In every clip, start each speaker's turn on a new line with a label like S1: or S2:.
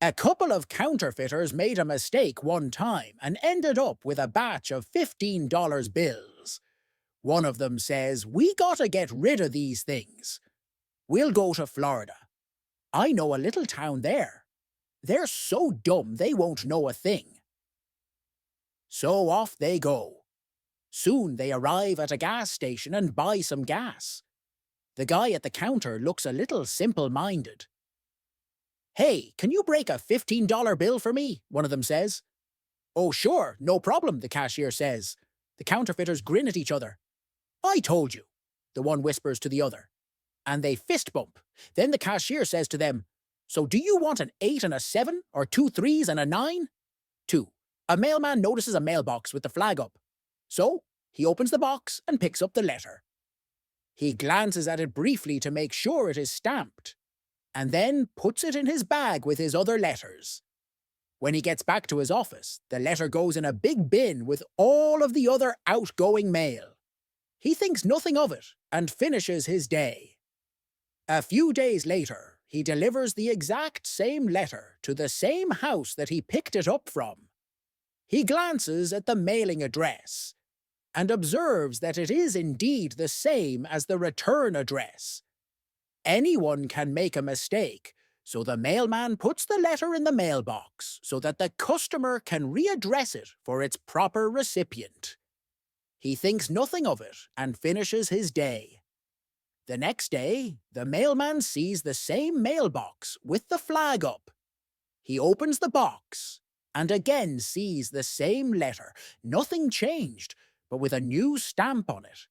S1: A couple of counterfeiters made a mistake one time and ended up with a batch of $15 bills. One of them says, "We gotta get rid of these things. We'll go to Florida. I know a little town there. They're so dumb they won't know a thing." So off they go. Soon they arrive at a gas station and buy some gas. The guy at the counter looks a little simple-minded. "Hey, can you break a $15 bill for me?" one of them says. "Oh, sure, no problem," the cashier says. The counterfeiters grin at each other. "I told you," the one whispers to the other. And they fist bump. Then the cashier says to them, "So do you want an 8 and a 7, or 2 3s and a 9? 2. A mailman notices a mailbox with the flag up. So he opens the box and picks up the letter. He glances at it briefly to make sure it is stamped, and then puts it in his bag with his other letters. When he gets back to his office, the letter goes in a big bin with all of the other outgoing mail. He thinks nothing of it and finishes his day. A few days later, he delivers the exact same letter to the same house that he picked it up from. He glances at the mailing address and observes that it is indeed the same as the return address. Anyone can make a mistake, so the mailman puts the letter in the mailbox so that the customer can readdress it for its proper recipient. He thinks nothing of it and finishes his day. The next day, the mailman sees the same mailbox with the flag up. He opens the box and again sees the same letter, nothing changed, but with a new stamp on it.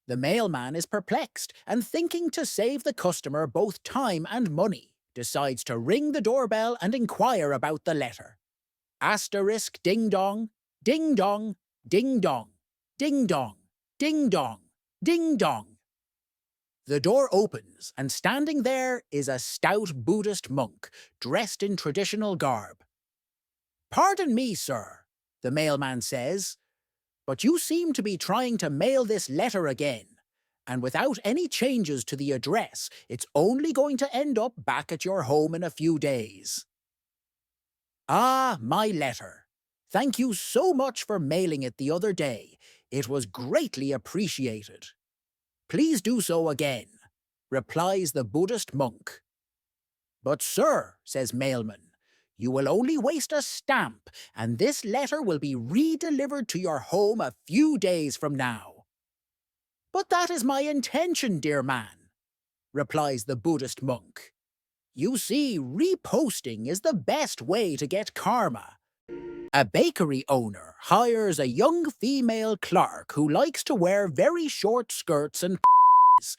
S1: The mailman is perplexed and, thinking to save the customer both time and money, decides to ring the doorbell and inquire about the letter. Asterisk ding dong, ding dong, ding dong, ding dong, ding dong, ding dong. The door opens, and standing there is a stout Buddhist monk, dressed in traditional garb. "Pardon me, sir," the mailman says, "but you seem to be trying to mail this letter again, and without any changes to the address, it's only going to end up back at your home in a few days." "Ah, my letter. Thank you so much for mailing it the other day. It was greatly appreciated." "Please do so again," replies the Buddhist monk. "But sir," says mailman, "you will only waste a stamp, and this letter will be re-delivered to your home a few days from now." "But that is my intention, dear man," replies the Buddhist monk. "You see, reposting is the best way to get karma. A bakery owner hires a young female clerk who likes to wear very short skirts and p***s.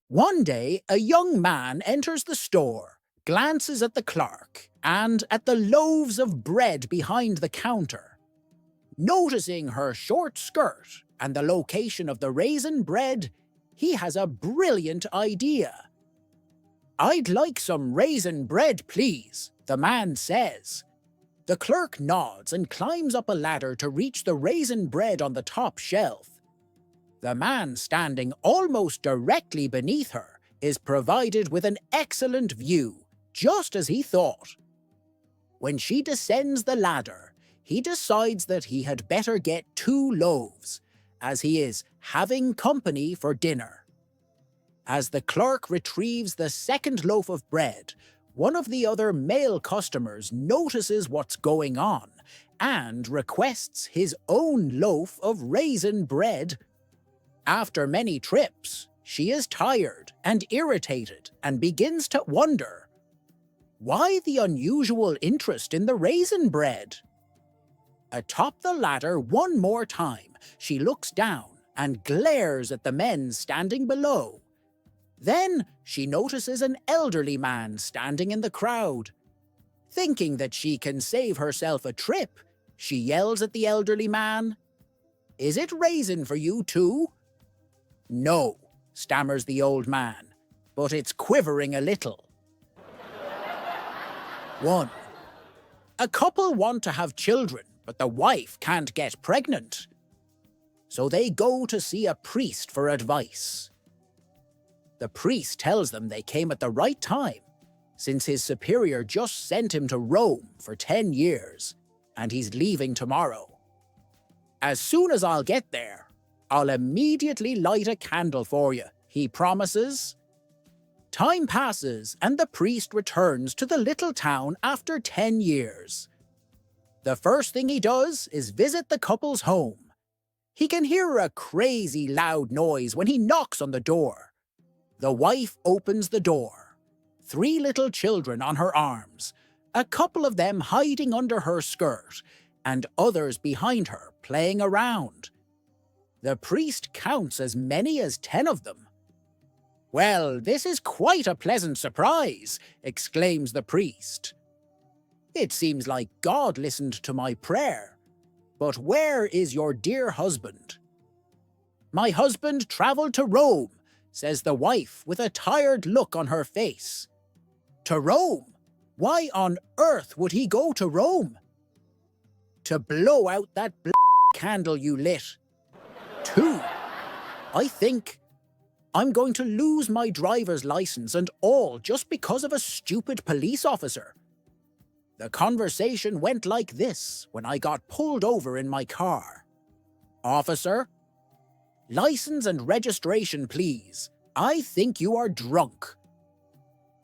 S1: One day, a young man enters the store, glances at the clerk, and at the loaves of bread behind the counter. Noticing her short skirt and the location of the raisin bread, he has a brilliant idea. "I'd like some raisin bread, please," the man says. The clerk nods and climbs up a ladder to reach the raisin bread on the top shelf. The man standing almost directly beneath her is provided with an excellent view, just as he thought. When she descends the ladder, he decides that he had better get 2 loaves, as he is having company for dinner. As the clerk retrieves the second loaf of bread, one of the other male customers notices what's going on and requests his own loaf of raisin bread. After many trips, she is tired and irritated and begins to wonder, why the unusual interest in the raisin bread? Atop the ladder one more time, she looks down and glares at the men standing below. Then she notices an elderly man standing in the crowd. Thinking that she can save herself a trip, she yells at the elderly man, "Is it raisin for you too?" "No," stammers the old man, "but it's quivering a little." 1. A couple want to have children, but the wife can't get pregnant. So they go to see a priest for advice. The priest tells them they came at the right time, since his superior just sent him to Rome for 10 years, and he's leaving tomorrow. As soon as I'll get there, I'll immediately light a candle for you, he promises. Time passes, and the priest returns to the little town after 10 years. The first thing he does is visit the couple's home. He can hear a crazy loud noise when he knocks on the door. The wife opens the door. 3 little children on her arms, a couple of them hiding under her skirt, and others behind her playing around. The priest counts as many as 10 of them. "Well, this is quite a pleasant surprise," exclaims the priest. "It seems like God listened to my prayer. But where is your dear husband?" "My husband travelled to Rome," says the wife with a tired look on her face. "To Rome? Why on earth would he go to Rome?" "To blow out that candle you lit." 2. "I think I'm going to lose my driver's license and all just because of a stupid police officer. The conversation went like this when I got pulled over in my car. 'Officer, license and registration, please. I think you are drunk.'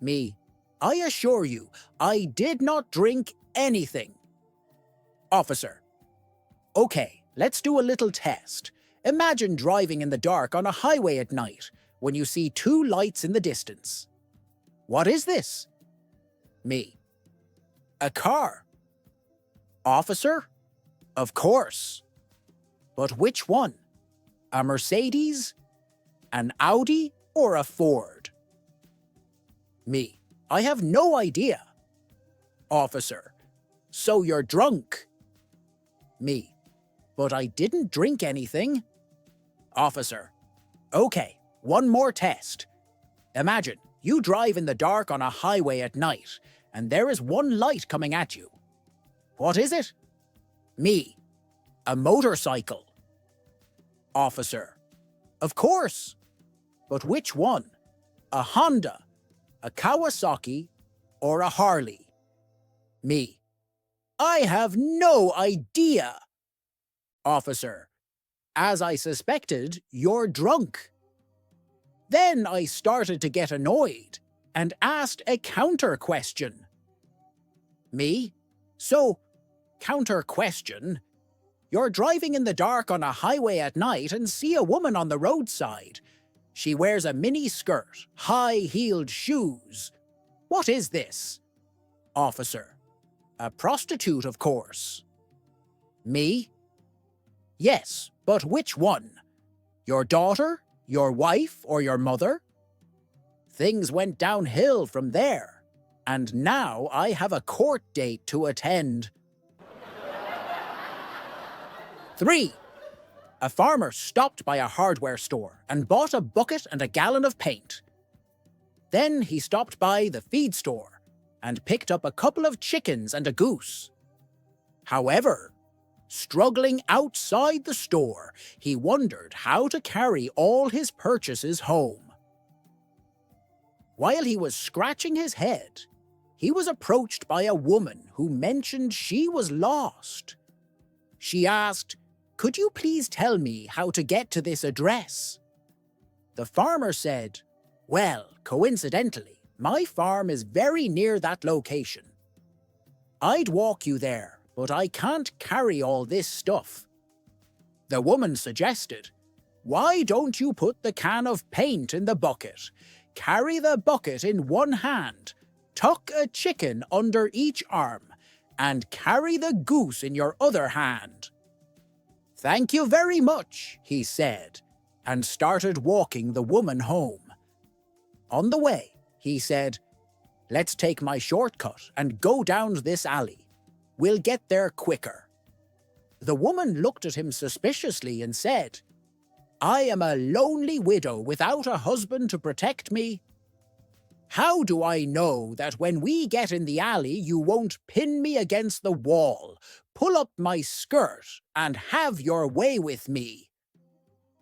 S1: Me, 'I assure you, I did not drink anything.' Officer, 'Okay, let's do a little test. Imagine driving in the dark on a highway at night when you see 2 lights in the distance. What is this?' Me, 'A car.' Officer, 'Of course. But which one? A Mercedes, an Audi, or a Ford?' Me, 'I have no idea.' Officer, 'So you're drunk?' Me, 'But I didn't drink anything.' Officer, 'Okay, one more test. Imagine you drive in the dark on a highway at night, and there is one light coming at you. What is it?' Me, 'A motorcycle.' Officer, 'Of course. But which one? A Honda, a Kawasaki, or a Harley?' Me, 'I have no idea.' Officer, 'As I suspected, you're drunk.' Then I started to get annoyed and asked a counter question. Me, 'So, counter question, you're driving in the dark on a highway at night and see a woman on the roadside. She wears a mini skirt, high-heeled shoes. What is this?' Officer, 'A prostitute, of course.' Me, 'Yes, but which one? Your daughter, your wife, or your mother?' Things went downhill from there, and now I have a court date to attend. 3. A farmer stopped by a hardware store and bought a bucket and a gallon of paint. Then he stopped by the feed store and picked up a couple of chickens and a goose. However, struggling outside the store, he wondered how to carry all his purchases home. While he was scratching his head, he was approached by a woman who mentioned she was lost. She asked, "Could you please tell me how to get to this address?" The farmer said, "Well, coincidentally, my farm is very near that location. I'd walk you there, but I can't carry all this stuff." The woman suggested, "Why don't you put the can of paint in the bucket, carry the bucket in one hand, tuck a chicken under each arm, and carry the goose in your other hand?" "Thank you very much," he said, and started walking the woman home. On the way, he said, "Let's take my shortcut and go down this alley. We'll get there quicker." The woman looked at him suspiciously and said, "I am a lonely widow without a husband to protect me. How do I know that when we get in the alley you won't pin me against the wall, pull up my skirt, and have your way with me?"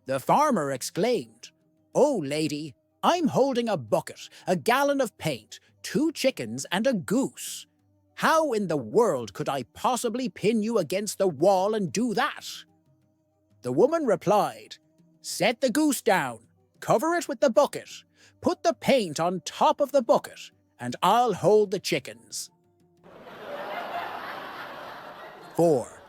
S1: The farmer exclaimed, "Oh, lady, I'm holding a bucket, a gallon of paint, 2 chickens, and a goose. How in the world could I possibly pin you against the wall and do that?" The woman replied, "Set the goose down, cover it with the bucket, put the paint on top of the bucket, and I'll hold the chickens." 4.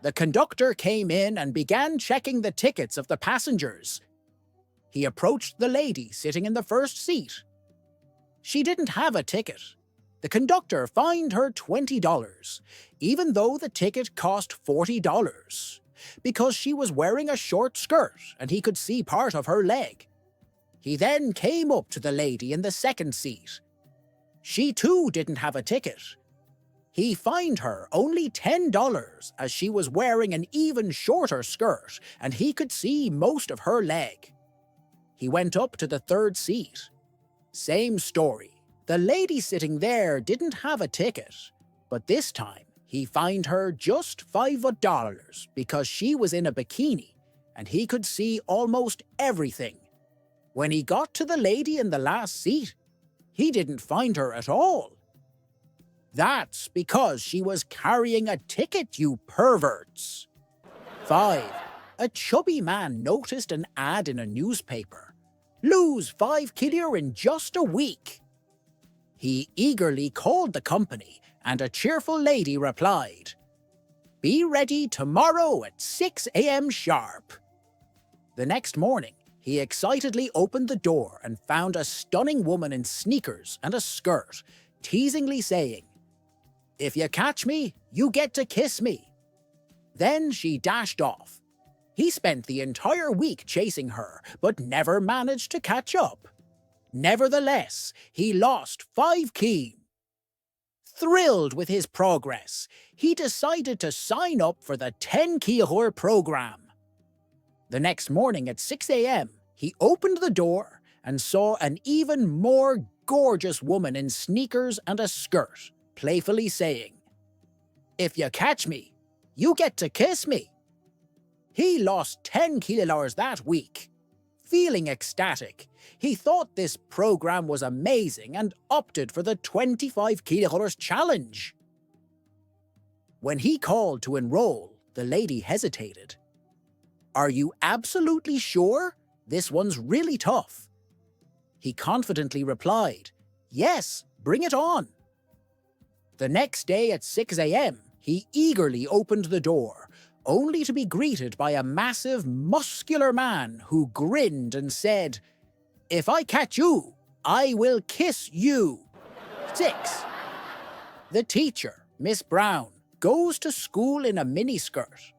S1: The conductor came in and began checking the tickets of the passengers. He approached the lady sitting in the first seat. She didn't have a ticket. The conductor fined her $20, even though the ticket cost $40, because she was wearing a short skirt and he could see part of her leg. He then came up to the lady in the second seat. She too didn't have a ticket. He fined her only $10 as she was wearing an even shorter skirt and he could see most of her leg. He went up to the third seat. Same story. The lady sitting there didn't have a ticket, but this time he fined her just $5 because she was in a bikini and he could see almost everything. When he got to the lady in the last seat, he didn't find her at all. That's because she was carrying a ticket, you perverts. 5. A chubby man noticed an ad in a newspaper. Lose 5 kilo in just a week. He eagerly called the company and a cheerful lady replied, "Be ready tomorrow at 6 a.m. sharp." The next morning, he excitedly opened the door and found a stunning woman in sneakers and a skirt, teasingly saying, "If you catch me, you get to kiss me." Then she dashed off. He spent the entire week chasing her, but never managed to catch up. Nevertheless, he lost 5 keen. Thrilled with his progress, he decided to sign up for the 10 kilo program. The next morning at 6 a.m., he opened the door and saw an even more gorgeous woman in sneakers and a skirt, playfully saying, "If you catch me, you get to kiss me." He lost 10 kilos that week. Feeling ecstatic, he thought this program was amazing and opted for the 25 kilos challenge. When he called to enroll, the lady hesitated. "Are you absolutely sure? This one's really tough." He confidently replied, "Yes, bring it on." The next day at 6 a.m., he eagerly opened the door, only to be greeted by a massive, muscular man who grinned and said, "If I catch you, I will kiss you." 6. The teacher, Miss Brown, goes to school in a miniskirt.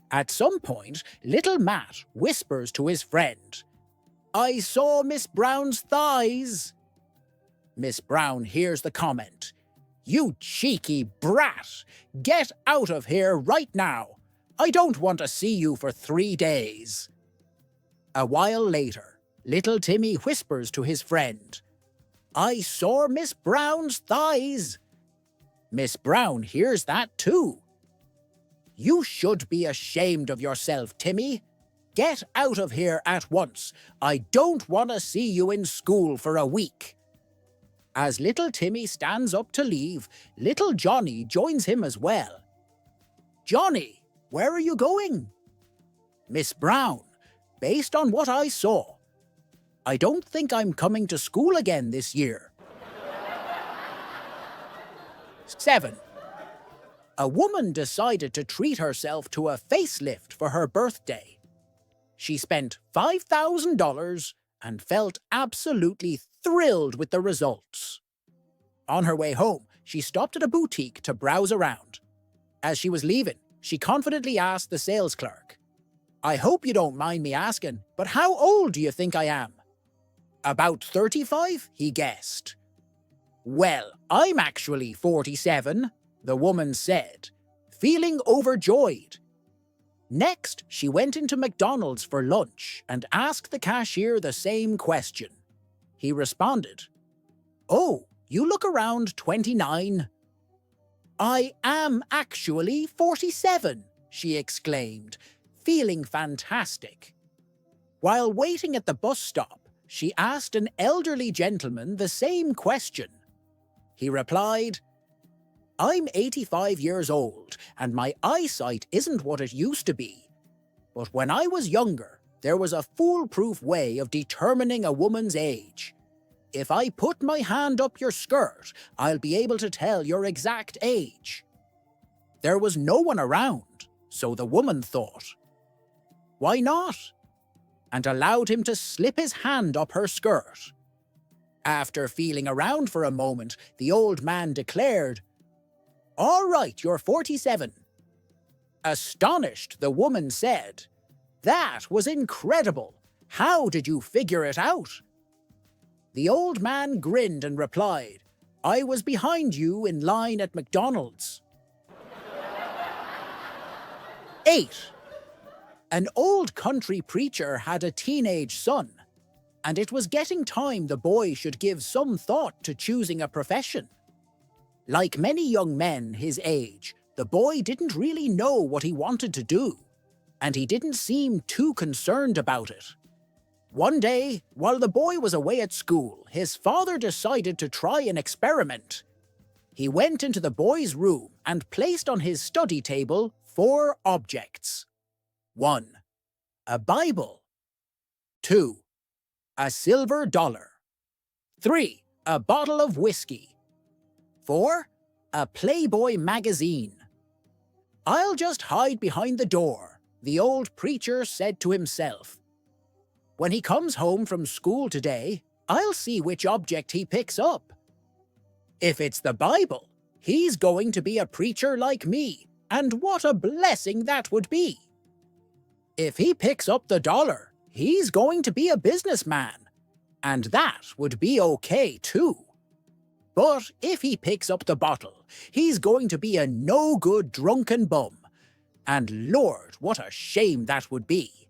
S1: At some point, little Matt whispers to his friend, "I saw Miss Brown's thighs." Miss Brown hears the comment, "You cheeky brat! Get out of here right now! I don't want to see you for 3 days." A while later, little Timmy whispers to his friend, "I saw Miss Brown's thighs." Miss Brown hears that too. "You should be ashamed of yourself, Timmy. Get out of here at once. I don't want to see you in school for a week." As little Timmy stands up to leave, little Johnny joins him as well. "Johnny, where are you going?" "Miss Brown, based on what I saw, I don't think I'm coming to school again this year." 7. A woman decided to treat herself to a facelift for her birthday. She spent $5,000 and felt absolutely thrilled with the results. On her way home, she stopped at a boutique to browse around. As she was leaving, she confidently asked the sales clerk, "I hope you don't mind me asking, but how old do you think I am?" "About 35, he guessed. "Well, I'm actually 47, the woman said, feeling overjoyed. Next, she went into McDonald's for lunch and asked the cashier the same question. He responded, "Oh, you look around 29. "I am actually 47, she exclaimed, feeling fantastic. While waiting at the bus stop, she asked an elderly gentleman the same question. He replied, "I'm 85 years old, and my eyesight isn't what it used to be. But when I was younger, there was a foolproof way of determining a woman's age. If I put my hand up your skirt, I'll be able to tell your exact age." There was no one around, so the woman thought, "Why not?" and allowed him to slip his hand up her skirt. After feeling around for a moment, the old man declared, "All right, you're 47. Astonished, the woman said, "That was incredible. How did you figure it out?" The old man grinned and replied, "I was behind you in line at McDonald's." 8. An old country preacher had a teenage son, and it was getting time the boy should give some thought to choosing a profession. Like many young men his age, the boy didn't really know what he wanted to do, and he didn't seem too concerned about it. One day, while the boy was away at school, his father decided to try an experiment. He went into the boy's room and placed on his study table 4 objects. 1. A Bible. 2. A silver dollar. 3. A bottle of whiskey. 4. A Playboy magazine. "I'll just hide behind the door," the old preacher said to himself. "When he comes home from school today, I'll see which object he picks up. If it's the Bible, he's going to be a preacher like me, and what a blessing that would be. If he picks up the dollar, he's going to be a businessman, and that would be okay too. But if he picks up the bottle, he's going to be a no-good drunken bum, and Lord, what a shame that would be.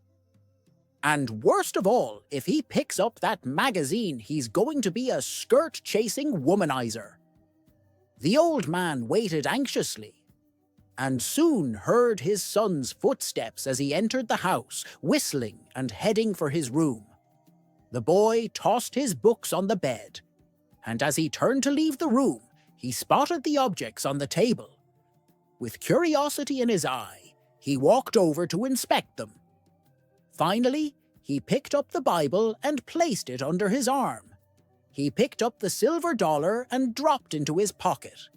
S1: And worst of all, if he picks up that magazine, he's going to be a skirt-chasing womanizer." The old man waited anxiously, and soon heard his son's footsteps as he entered the house, whistling and heading for his room. The boy tossed his books on the bed, and as he turned to leave the room, he spotted the objects on the table. With curiosity in his eye, he walked over to inspect them. Finally, he picked up the Bible and placed it under his arm. He picked up the silver dollar and dropped into his pocket.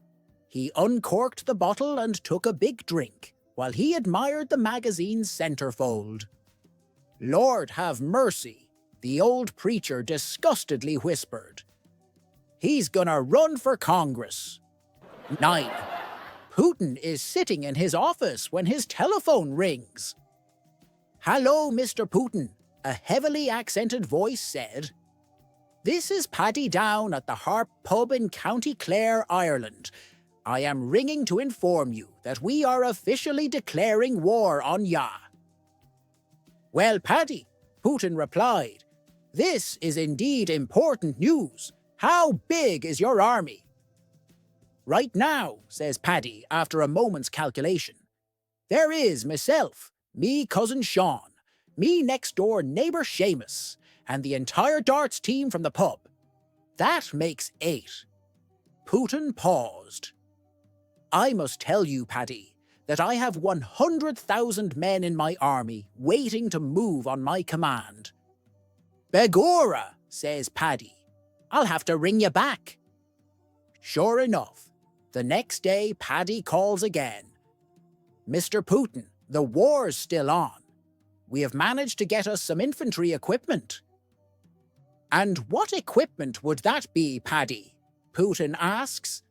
S1: He uncorked the bottle and took a big drink, while he admired the magazine's centerfold. "Lord have mercy," the old preacher disgustedly whispered. "He's gonna run for Congress." 9. Putin is sitting in his office when his telephone rings. "Hello, Mr. Putin," a heavily accented voice said. "This is Paddy Down at the Harp Pub in County Clare, Ireland. I am ringing to inform you that we are officially declaring war on ya." "Well, Paddy," Putin replied, "this is indeed important news. How big is your army?" "Right now," says Paddy after a moment's calculation, "there is myself, me cousin Sean, me next door neighbour Seamus, and the entire darts team from the pub. That makes 8. Putin paused. "I must tell you, Paddy, that I have 100,000 men in my army waiting to move on my command." "Begorra," says Paddy, "I'll have to ring you back." Sure enough, the next day Paddy calls again. "Mr. Putin, the war's still on. We have managed to get us some infantry equipment." "And what equipment would that be, Paddy?" Putin asks.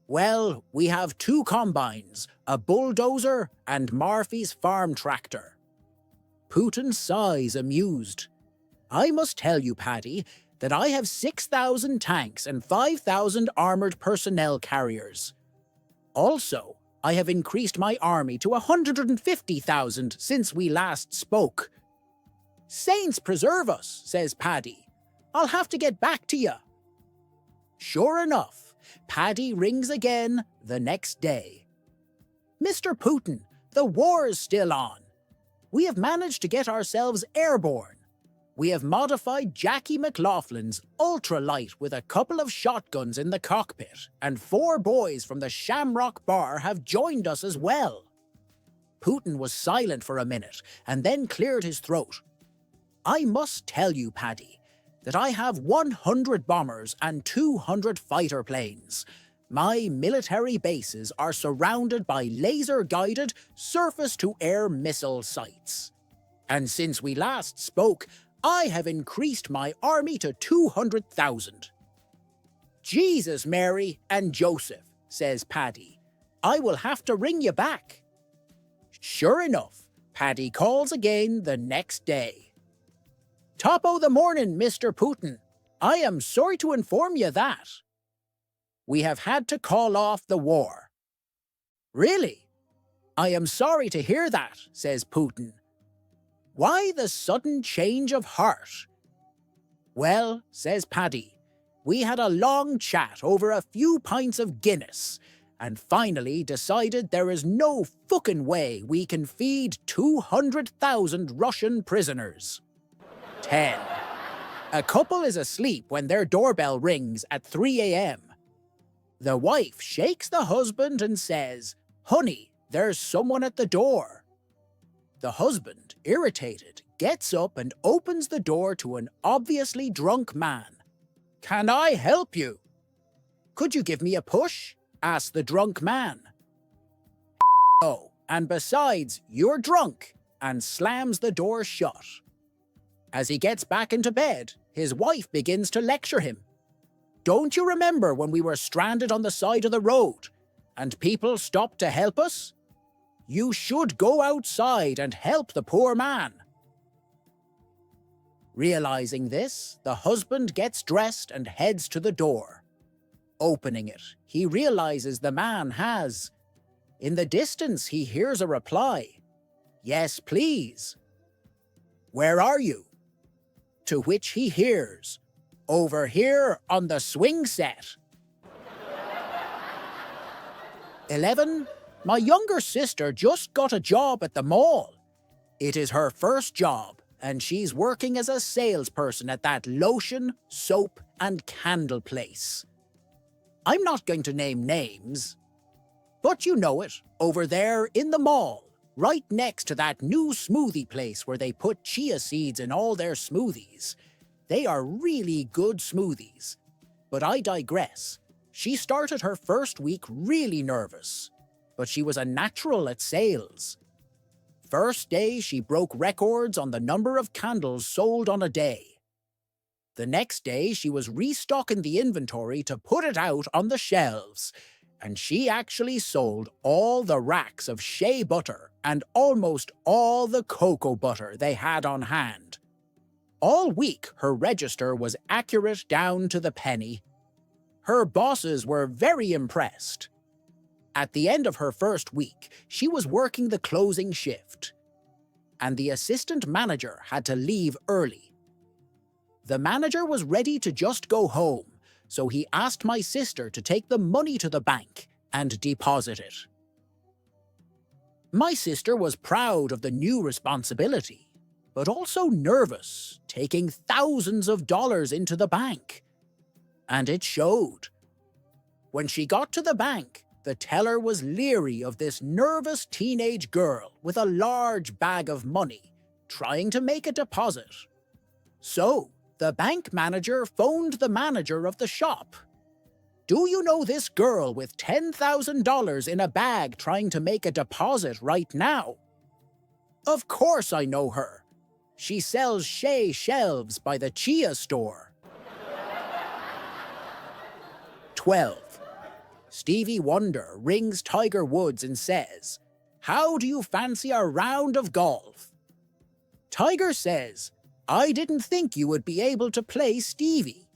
S1: "Well, we have 2 combines, a bulldozer and Murphy's farm tractor." Putin sighs amused. "I must tell you, Paddy, that I have 6,000 tanks and 5,000 armoured personnel carriers. Also, I have increased my army to 150,000 since we last spoke." "Saints preserve us," says Paddy. "I'll have to get back to you." Sure enough, Paddy rings again the next day. "Mr. Putin, the war's still on. We have managed to get ourselves airborne. We have modified Jackie McLaughlin's ultralight with a couple of shotguns in the cockpit, and 4 boys from the Shamrock Bar have joined us as well. Putin was silent for a minute and then cleared his throat. I must tell you, Paddy, that I have 100 bombers and 200 fighter planes. My military bases are surrounded by laser-guided surface-to-air missile sites. And since we last spoke, I have increased my army to 200,000. Jesus, Mary and Joseph, says Paddy. I will have to ring you back. Sure enough, Paddy calls again the next day. Top o' the morning, Mr. Putin. I am sorry to inform you that we have had to call off the war. Really? I am sorry to hear that, says Putin. Why the sudden change of heart? Well, says Paddy, we had a long chat over a few pints of Guinness, and finally decided there is no fucking way we can feed 200,000 Russian prisoners. 10. A couple is asleep when their doorbell rings at 3 a.m. The wife shakes the husband and says, "Honey, there's someone at the door." The husband, irritated, gets up and opens the door to an obviously drunk man. "Can I help you?" "Could you give me a push?" asks the drunk man. "No, and besides, you're drunk," and slams the door shut. As he gets back into bed, his wife begins to lecture him. "Don't you remember when we were stranded on the side of the road, and people stopped to help us? You should go outside and help the poor man." Realizing this, the husband gets dressed and heads to the door. Opening it, he realizes the man has. In the distance, he hears a reply. "Yes, please." "Where are you?" To which he hears, "Over here on the swing set." 11. My younger sister just got a job at the mall. It is her first job, and she's working as a salesperson at that lotion, soap, and candle place. I'm not going to name names, but you know it, over there in the mall, right next to that new smoothie place where they put chia seeds in all their smoothies. They are really good smoothies. But I digress. She started her first week really nervous, but she was a natural at sales. First day, she broke records on the number of candles sold on a day. The next day, she was restocking the inventory to put it out on the shelves, and she actually sold all the racks of shea butter and almost all the cocoa butter they had on hand. All week, her register was accurate down to the penny. Her bosses were very impressed. At the end of her first week, she was working the closing shift, and the assistant manager had to leave early. The manager was ready to just go home, so he asked my sister to take the money to the bank and deposit it. My sister was proud of the new responsibility, but also nervous, taking thousands of dollars into the bank. And it showed. When she got to the bank, the teller was leery of this nervous teenage girl with a large bag of money, trying to make a deposit. So, the bank manager phoned the manager of the shop. "Do you know this girl with $10,000 in a bag trying to make a deposit right now?" "Of course I know her. She sells shea shelves by the Chia store." 12. Stevie Wonder rings Tiger Woods and says, "How do you fancy a round of golf?" Tiger says, "I didn't think you would be able to play Stevie."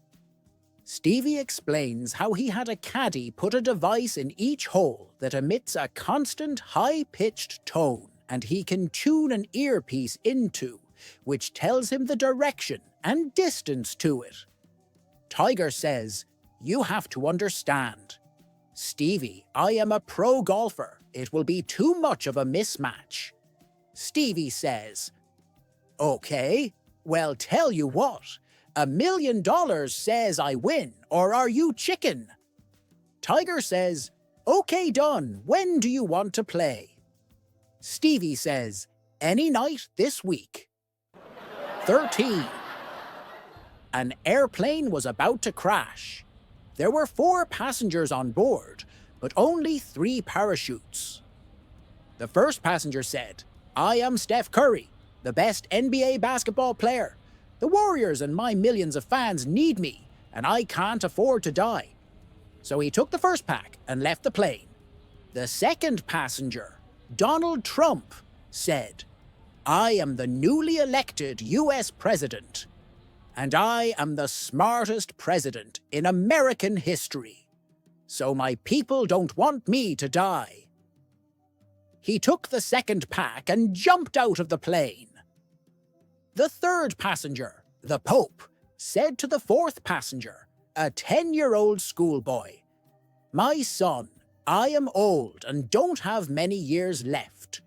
S1: Stevie explains how he had a caddy put a device in each hole that emits a constant high-pitched tone and he can tune an earpiece into, which tells him the direction and distance to it. Tiger says, "You have to understand. Stevie, I am a pro golfer. It will be too much of a mismatch." Stevie says, "Okay, Well, tell you what, $1 million says I win, or are you chicken? Tiger says, okay, done. When do you want to play? Stevie says, any night this week. 13. An airplane was about to crash. There were 4 passengers on board, but only 3 parachutes. The first passenger said, I am Steph Curry, the best NBA basketball player. The Warriors and my millions of fans need me, and I can't afford to die. So he took the first pack and left the plane. The second passenger, Donald Trump, said, I am the newly elected US president, and I am the smartest president in American history. So my people don't want me to die. He took the second pack and jumped out of the plane. The third passenger, the Pope, said to the fourth passenger, a 10-year-old schoolboy, my son, I am old and don't have many years left.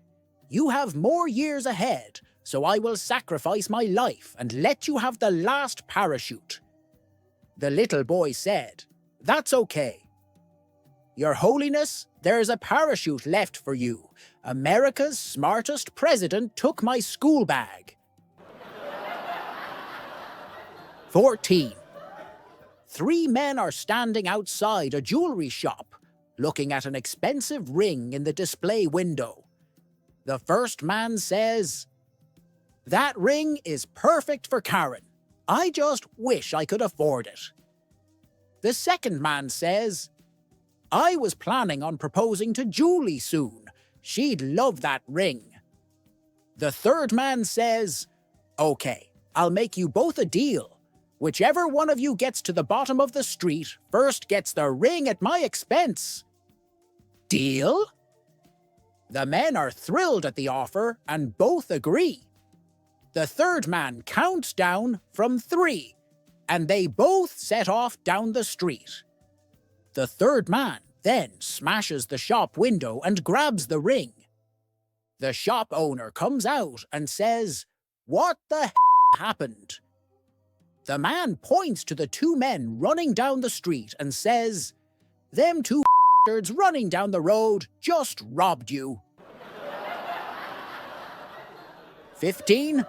S1: You have more years ahead, so I will sacrifice my life and let you have the last parachute. The little boy said, that's okay. Your Holiness, there's a parachute left for you. America's smartest president took my school bag. 14. 3 men are standing outside a jewelry shop, looking at an expensive ring in the display window. The first man says, that ring is perfect for Karen. I just wish I could afford it. The second man says, I was planning on proposing to Julie soon. She'd love that ring. The third man says, okay, I'll make you both a deal. Whichever one of you gets to the bottom of the street first gets the ring at my expense. Deal? The men are thrilled at the offer and both agree. The third man counts down from 3, and they both set off down the street. The third man then smashes the shop window and grabs the ring. The shop owner comes out and says, what the happened? The man points to the 2 men running down the street and says, them 2 running down the road just robbed you. 15.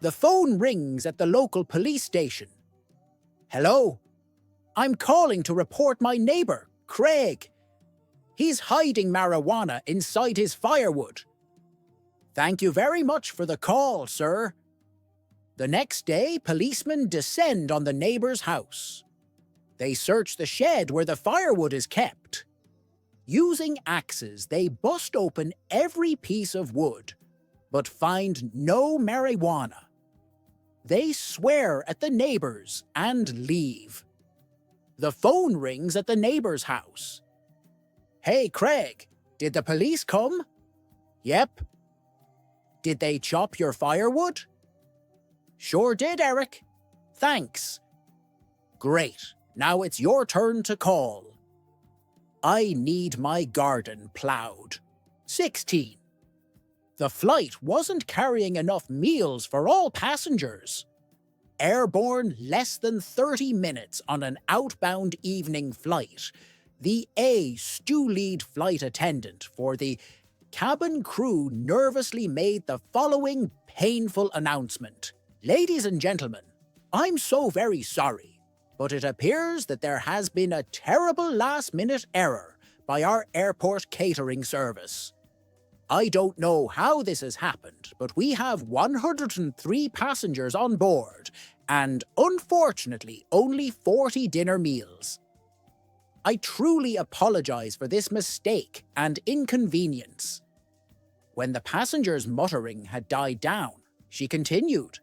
S1: The phone rings at the local police station. Hello? I'm calling to report my neighbor, Craig. He's hiding marijuana inside his firewood. Thank you very much for the call, sir. The next day, policemen descend on the neighbor's house. They search the shed where the firewood is kept. Using axes, they bust open every piece of wood, but find no marijuana. They swear at the neighbors and leave. The phone rings at the neighbor's house. Hey, Craig, did the police come? Yep. Did they chop your firewood? Sure did, Eric. Thanks. Great. Now it's your turn to call. I need my garden plowed. 16. The flight wasn't carrying enough meals for all passengers. Airborne less than 30 minutes on an outbound evening flight, the stew lead flight attendant for the cabin crew nervously made the following painful announcement. Ladies and gentlemen, I'm so very sorry, but it appears that there has been a terrible last-minute error by our airport catering service. I don't know how this has happened, but we have 103 passengers on board, and unfortunately only 40 dinner meals. I truly apologize for this mistake and inconvenience. When the passengers' muttering had died down, she continued,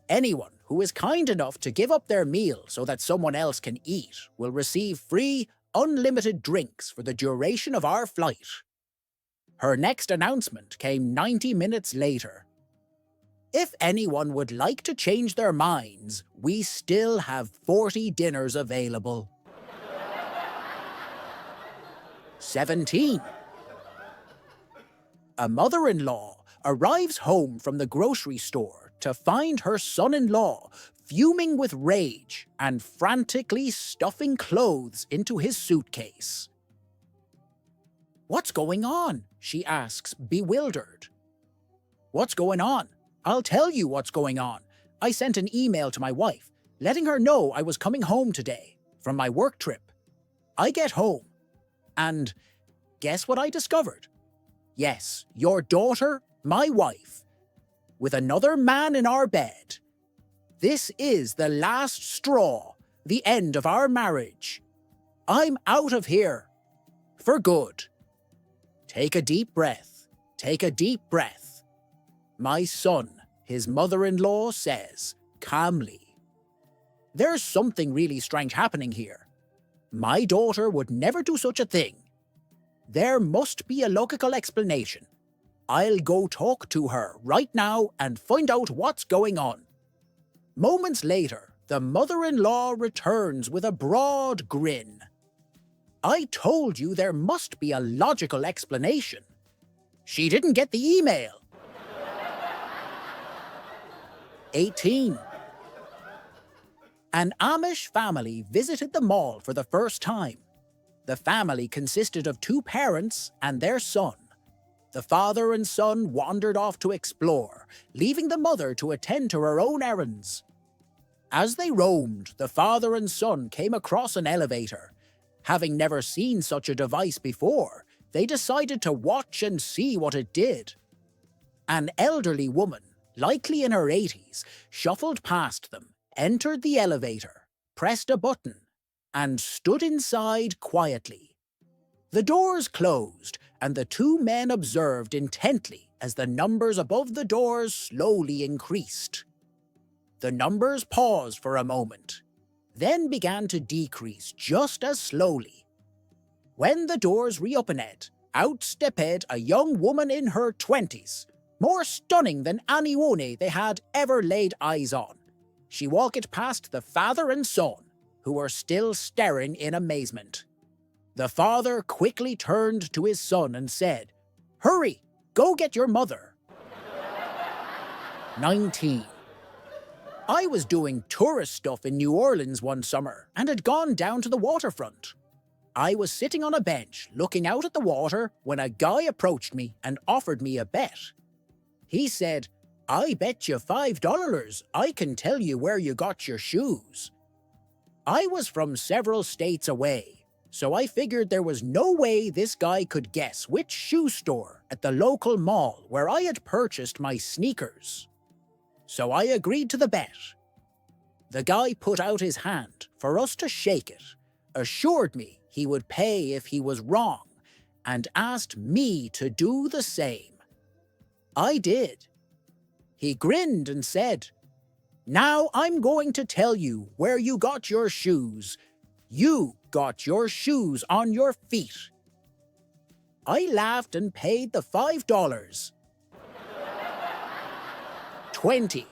S1: anyone who is kind enough to give up their meal so that someone else can eat will receive free, unlimited drinks for the duration of our flight. Her next announcement came 90 minutes later. If anyone would like to change their minds, we still have 40 dinners available. 17. A mother-in-law arrives home from the grocery store to find her son-in-law fuming with rage and frantically stuffing clothes into his suitcase. "What's going on?" she asks, bewildered. "What's going on? I'll tell you what's going on. I sent an email to my wife, letting her know I was coming home today from my work trip. I get home, and guess what I discovered? Yes, your daughter, my wife, with another man in our bed. This is the last straw, the end of our marriage. I'm out of here. For good." Take a deep breath. Take a deep breath. My son, his mother-in-law says, calmly. "There's something really strange happening here. My daughter would never do such a thing. There must be a logical explanation. I'll go talk to her right now and find out what's going on." Moments later, the mother-in-law returns with a broad grin. "I told you there must be a logical explanation. She didn't get the email." 18. An Amish family visited the mall for the first time. The family consisted of 2 parents and their son. The father and son wandered off to explore, leaving the mother to attend to her own errands. As they roamed, the father and son came across an elevator. Having never seen such a device before, they decided to watch and see what it did. An elderly woman, likely in her 80s, shuffled past them, entered the elevator, pressed a button, and stood inside quietly. The doors closed, and the 2 men observed intently as the numbers above the doors slowly increased. The numbers paused for a moment, then began to decrease just as slowly. When the doors reopened, out stepped a young woman in her 20s, more stunning than anyone they had ever laid eyes on. She walked past the father and son, who were still staring in amazement. The father quickly turned to his son and said, "Hurry, go get your mother." 19. I was doing tourist stuff in New Orleans one summer and had gone down to the waterfront. I was sitting on a bench looking out at the water when a guy approached me and offered me a bet. He said, "I bet you $5 I can tell you where you got your shoes." I was from several states away, so I figured there was no way this guy could guess which shoe store at the local mall where I had purchased my sneakers. So I agreed to the bet. The guy put out his hand for us to shake it, assured me he would pay if he was wrong, and asked me to do the same. I did. He grinned and said, "Now I'm going to tell you where you got your shoes. You got your shoes on your feet." I laughed and paid the $5. 20.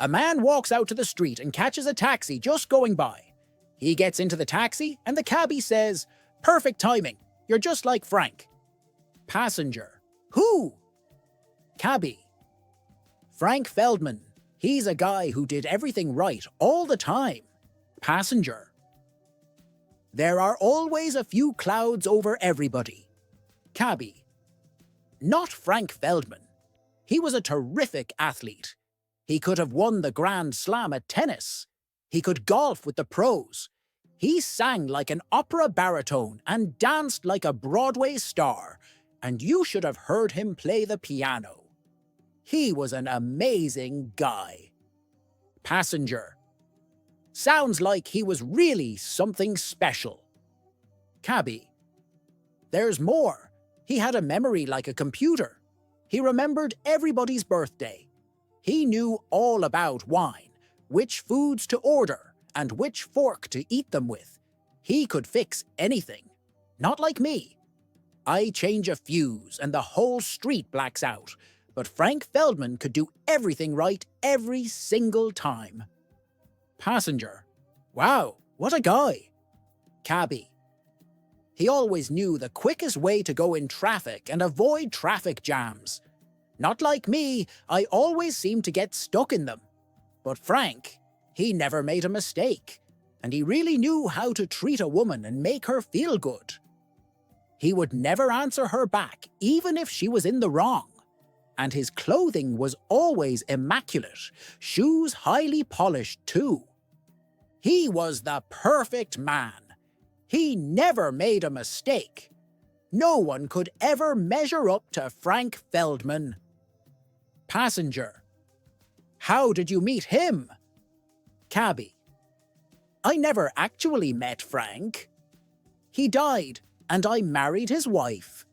S1: A man walks out to the street and catches a taxi just going by. He gets into the taxi and the cabbie says, "Perfect timing. You're just like Frank." Passenger: "Who?" Cabbie: "Frank Feldman. He's a guy who did everything right all the time." Passenger: "There are always a few clouds over everybody." Cabbie: "Not Frank Feldman. He was a terrific athlete. He could have won the Grand Slam at tennis. He could golf with the pros. He sang like an opera baritone and danced like a Broadway star, and you should have heard him play the piano. He was an amazing guy." Passenger: "Sounds like he was really something special." Cabbie: "There's more. He had a memory like a computer. He remembered everybody's birthday. He knew all about wine, which foods to order, and which fork to eat them with. He could fix anything. Not like me. I change a fuse and the whole street blacks out, but Frank Feldman could do everything right every single time." Passenger: "Wow, what a guy." Cabbie: "He always knew the quickest way to go in traffic and avoid traffic jams. Not like me, I always seem to get stuck in them. But Frank, he never made a mistake, and he really knew how to treat a woman and make her feel good. He would never answer her back, even if she was in the wrong. And his clothing was always immaculate, shoes highly polished too. He was the perfect man. He never made a mistake. No one could ever measure up to Frank Feldman. Passenger: how did you meet him? Cabby: I never actually met Frank. He died, and I married his wife.